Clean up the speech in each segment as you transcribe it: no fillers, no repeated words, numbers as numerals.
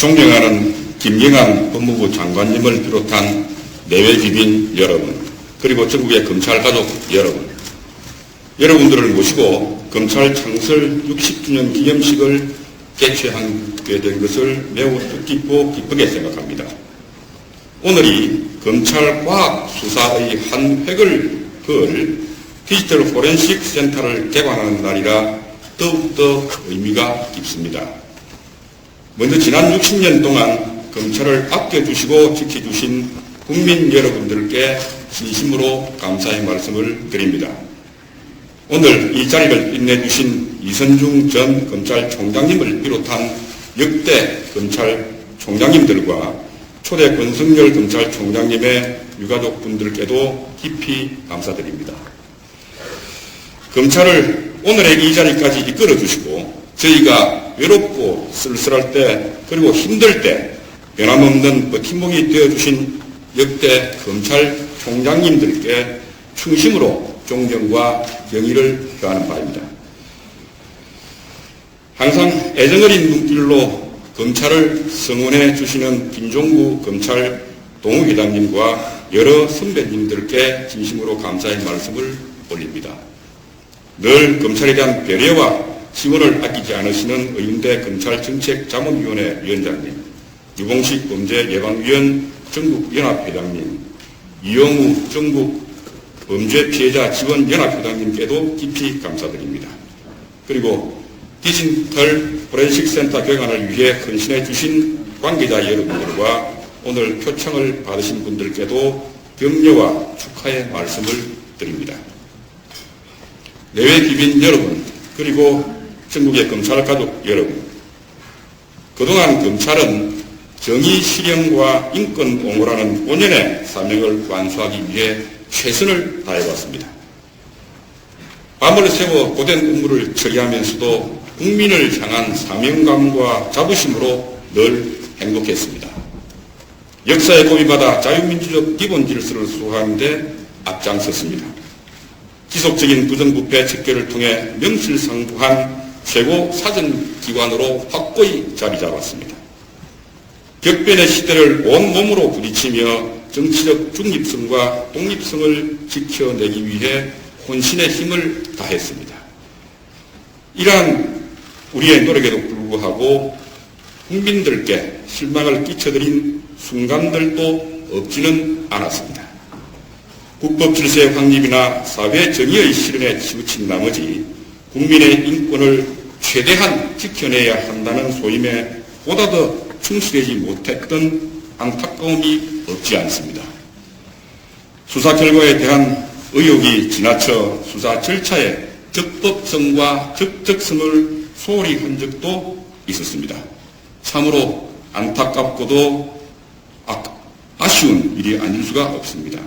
존경하는 김경환 법무부 장관님을 비롯한 내외 귀빈 여러분, 그리고 전국의 검찰 가족 여러분, 여러분들을 모시고 검찰 창설 60주년 기념식을 개최하게 된 것을 매우 뜻깊고 기쁘게 생각합니다. 오늘이 검찰 과학 수사의 한 획을 그을 디지털 포렌식 센터를 개관하는 날이라 더욱더 의미가 깊습니다. 먼저 지난 60년 동안 검찰을 아껴주시고 지켜주신 국민 여러분들께 진심으로 감사의 말씀을 드립니다. 오늘 이 자리를 빛내주신 이선중 전 검찰총장님을 비롯한 역대 검찰총장님들과 초대 권성열 검찰총장님의 유가족분들께도 깊이 감사드립니다. 검찰을 오늘의 이 자리까지 이끌어주시고 저희가 외롭고 쓸쓸할 때 그리고 힘들 때 변함없는 버팀목이 되어주신 역대 검찰총장님들께 충심으로 존경과 경의를 표하는 바입니다. 항상 애정어린 눈길로 검찰을 성원해 주시는 김종구 검찰 동우회장님과 여러 선배님들께 진심으로 감사의 말씀을 올립니다. 늘 검찰에 대한 배려와 지원을 아끼지 않으시는 의문대 검찰정책자문위원회 위원장님, 유봉식 범죄예방위원 전국연합회장님, 이영우 전국 범죄피해자 지원연합회장님께도 깊이 감사드립니다. 그리고 디지털 포렌식 센터 개관을 위해 헌신해 주신 관계자 여러분들과 오늘 표창을 받으신 분들께도 격려와 축하의 말씀을 드립니다. 내외 귀빈 여러분, 그리고 전국의 검찰 가족 여러분, 그동안 검찰은 정의 실현과 인권 옹호라는 본연의 사명을 완수하기 위해 최선을 다해왔습니다. 밤을 새워 고된 업무를 처리하면서도 국민을 향한 사명감과 자부심으로 늘 행복했습니다. 역사에 고비받아 자유민주적 기본 질서를 수호하는 데 앞장섰습니다. 지속적인 부정부패 척결을 통해 명실상부한 최고 사정기관으로 확고히 자리 잡았습니다. 격변의 시대를 온몸으로 부딪히며 정치적 중립성과 독립성을 지켜내기 위해 혼신의 힘을 다했습니다. 이러한 우리의 노력에도 불구하고 국민들께 실망을 끼쳐드린 순간들도 없지는 않았습니다. 국법 질서의 확립이나 사회 정의의 실현에 치우친 나머지 국민의 인권을 최대한 지켜내야 한다는 소임에 보다 더 충실하지 못했던 안타까움이 없지 않습니다. 수사 결과에 대한 의혹이 지나쳐 수사 절차의 적법성과 적적성을 소홀히 한 적도 있었습니다. 참으로 안타깝고도 아쉬운 일이 아닐 수가 없습니다.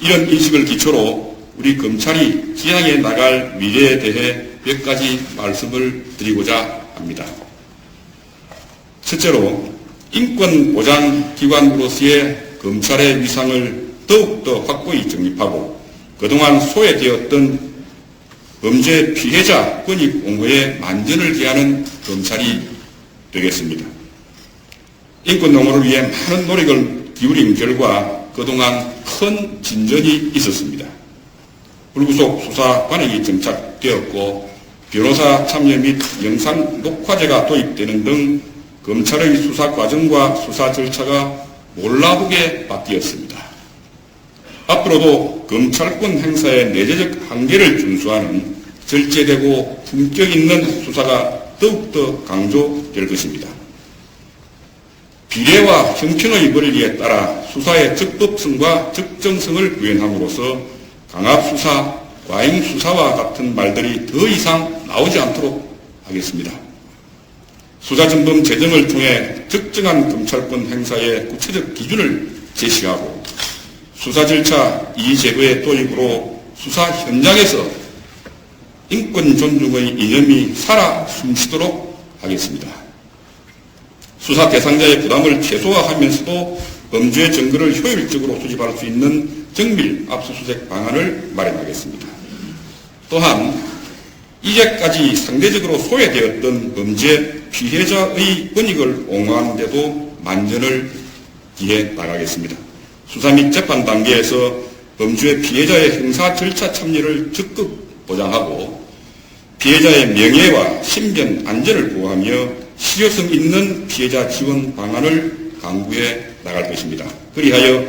이런 인식을 기초로 우리 검찰이 지향해 나갈 미래에 대해 몇 가지 말씀을 드리고자 합니다. 첫째로 인권보장기관으로서의 검찰의 위상을 더욱더 확고히 정립하고 그동안 소외되었던 범죄 피해자 권익 옹호에 만전을 기하는 검찰이 되겠습니다. 인권 옹호를 위해 많은 노력을 기울인 결과 그동안 큰 진전이 있었습니다. 불구속 수사 관행이 정착되었고 변호사 참여 및 영상 녹화제가 도입되는 등 검찰의 수사 과정과 수사 절차가 몰라보게 바뀌었습니다. 앞으로도 검찰권 행사의 내재적 한계를 준수하는 절제되고 품격 있는 수사가 더욱더 강조될 것입니다. 비례와 형평의 권리에 따라 수사의 적법성과 적정성을 구현함으로써 강압수사, 과잉수사와 같은 말들이 더 이상 나오지 않도록 하겠습니다. 수사전범 제정을 통해 적정한 검찰권 행사의 구체적 기준을 제시하고 수사 절차 이의제도의 도입으로 수사 현장에서 인권 존중의 이념이 살아 숨쉬도록 하겠습니다. 수사 대상자의 부담을 최소화하면서도 범죄 증거를 효율적으로 수집할 수 있는 정밀 압수수색 방안을 마련하겠습니다. 또한 이제까지 상대적으로 소외되었던 범죄 피해자의 권익을 옹호하는 데도 만전을 기해 나가겠습니다. 수사 및 재판 단계에서 범죄 피해자의 형사 절차 참여를 적극 보장하고 피해자의 명예와 신변 안전을 보호하며 실효성 있는 피해자 지원 방안을 강구해 나갈 것입니다. 그리하여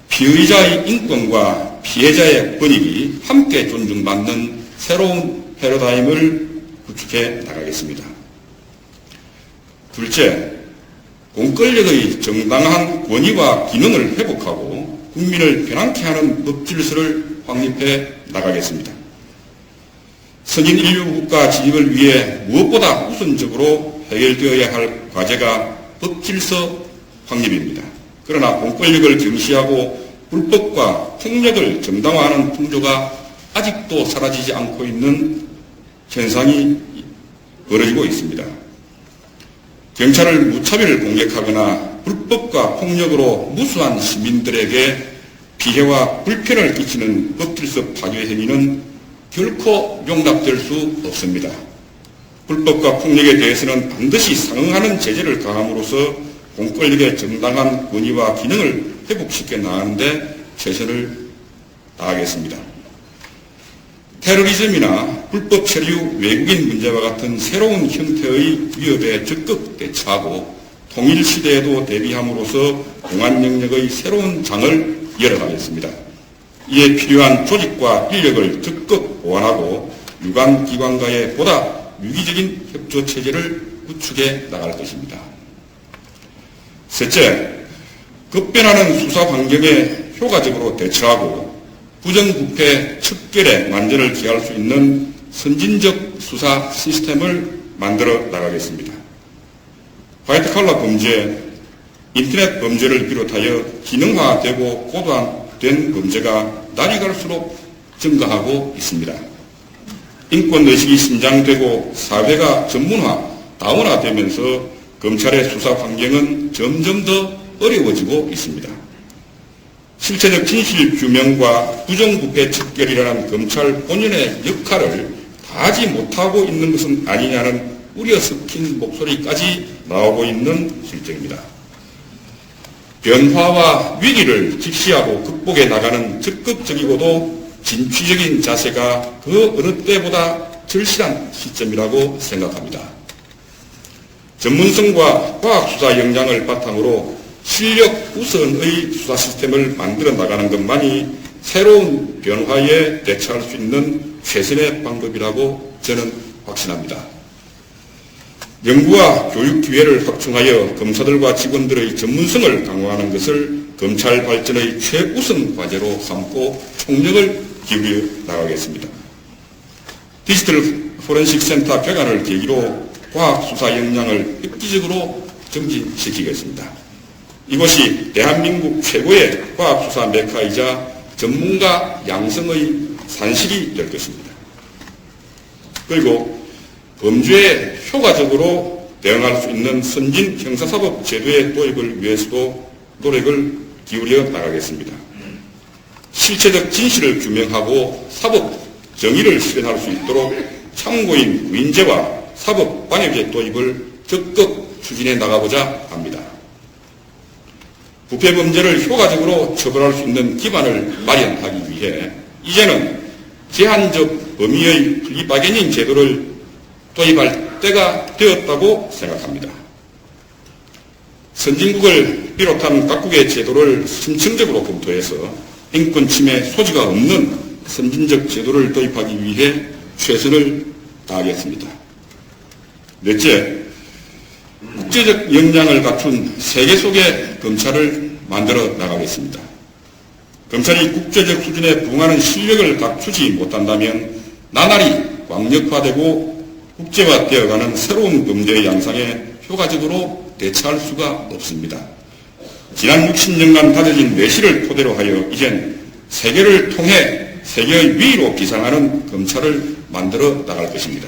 피의자의 인권과 피해자의 권익이 함께 존중받는 새로운 패러다임을 구축해 나가겠습니다. 둘째, 공권력의 정당한 권위와 기능을 회복하고 국민을 편안케 하는 법 질서를 확립해 나가겠습니다. 선진 인류 국가 진입을 위해 무엇보다 우선적으로 해결되어야 할 과제가 법 질서 확립입니다. 그러나 공권력을 경시하고 불법과 폭력을 정당화하는 풍조가 아직도 사라지지 않고 있는 현상이 벌어지고 있습니다. 경찰을 무차별 공격하거나 불법과 폭력으로 무수한 시민들에게 피해와 불편을 끼치는 법질서 파괴 행위는 결코 용납될 수 없습니다. 불법과 폭력에 대해서는 반드시 상응하는 제재를 가함으로써 공권력의 정당한 권위와 기능을 회복시켜 나가는데 최선을 다하겠습니다. 테러리즘이나 불법 체류 외국인 문제와 같은 새로운 형태의 위협에 적극 대처하고 통일시대에도 대비함으로써 공안 영역의 새로운 장을 열어가겠습니다. 이에 필요한 조직과 인력을 적극 보완하고 유관기관과의 보다 유기적인 협조체제를 구축해 나갈 것입니다. 셋째, 급변하는 수사 환경에 효과적으로 대처하고 부정부패 척결에 만전을 기할 수 있는 선진적 수사 시스템을 만들어 나가겠습니다. 화이트칼라 범죄, 인터넷 범죄를 비롯하여 기능화되고 고도화된 범죄가 날이 갈수록 증가하고 있습니다. 인권의식이 신장되고 사회가 전문화, 다문화되면서 검찰의 수사 환경은 점점 더 어려워지고 있습니다. 실체적 진실 규명과 부정부패 척결이라는 검찰 본연의 역할을 다하지 못하고 있는 것은 아니냐는 우려 섞인 목소리까지 나오고 있는 실정입니다. 변화와 위기를 직시하고 극복해 나가는 적극적이고도 진취적인 자세가 그 어느 때보다 절실한 시점이라고 생각합니다. 전문성과 과학수사 역량을 바탕으로 실력 우선의 수사 시스템을 만들어 나가는 것만이 새로운 변화에 대처할 수 있는 최선의 방법이라고 저는 확신합니다. 연구와 교육 기회를 확충하여 검사들과 직원들의 전문성을 강화하는 것을 검찰 발전의 최우선 과제로 삼고 총력을 기울여 나가겠습니다. 디지털 포렌식 센터 개관을 계기로 과학수사 역량을 획기적으로 증진시키겠습니다. 이곳이 대한민국 최고의 과학수사 메카이자 전문가 양성의 산실이 될 것입니다. 그리고 범죄에 효과적으로 대응할 수 있는 선진 형사사법 제도의 도입을 위해서도 노력을 기울여 나가겠습니다. 실체적 진실을 규명하고 사법 정의를 실현할 수 있도록 참고인 구인제와 사법 방역의 도입을 적극 추진해 나가고자 합니다. 부패 범죄를 효과적으로 처벌할 수 있는 기반을 마련하기 위해 이제는 제한적 범위의 플리바게닝 제도를 도입할 때가 되었다고 생각합니다. 선진국을 비롯한 각국의 제도를 심층적으로 검토해서 인권 침해 소지가 없는 선진적 제도를 도입하기 위해 최선을 다하겠습니다. 넷째, 국제적 역량을 갖춘 세계 속의 검찰을 만들어 나가겠습니다. 검찰이 국제적 수준에 부응하는 실력을 갖추지 못한다면 나날이 광역화되고 국제화되어가는 새로운 범죄의 양상에 효과적으로 대처할 수가 없습니다. 지난 60년간 다져진 내실을 토대로 하여 이젠 세계를 통해 세계의 위로 비상하는 검찰을 만들어 나갈 것입니다.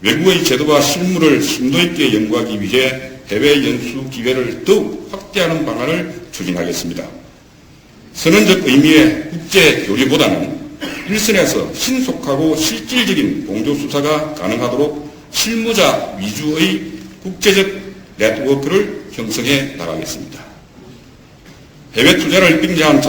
외국의 제도와 실무를 심도 있게 연구하기 위해 해외 연수 기회를 더욱 확대하는 방안을 추진하겠습니다. 선언적 의미의 국제 교류보다는 일선에서 신속하고 실질적인 공조수사가 가능하도록 실무자 위주의 국제적 네트워크를 형성해 나가겠습니다. 해외 투자를 빙자한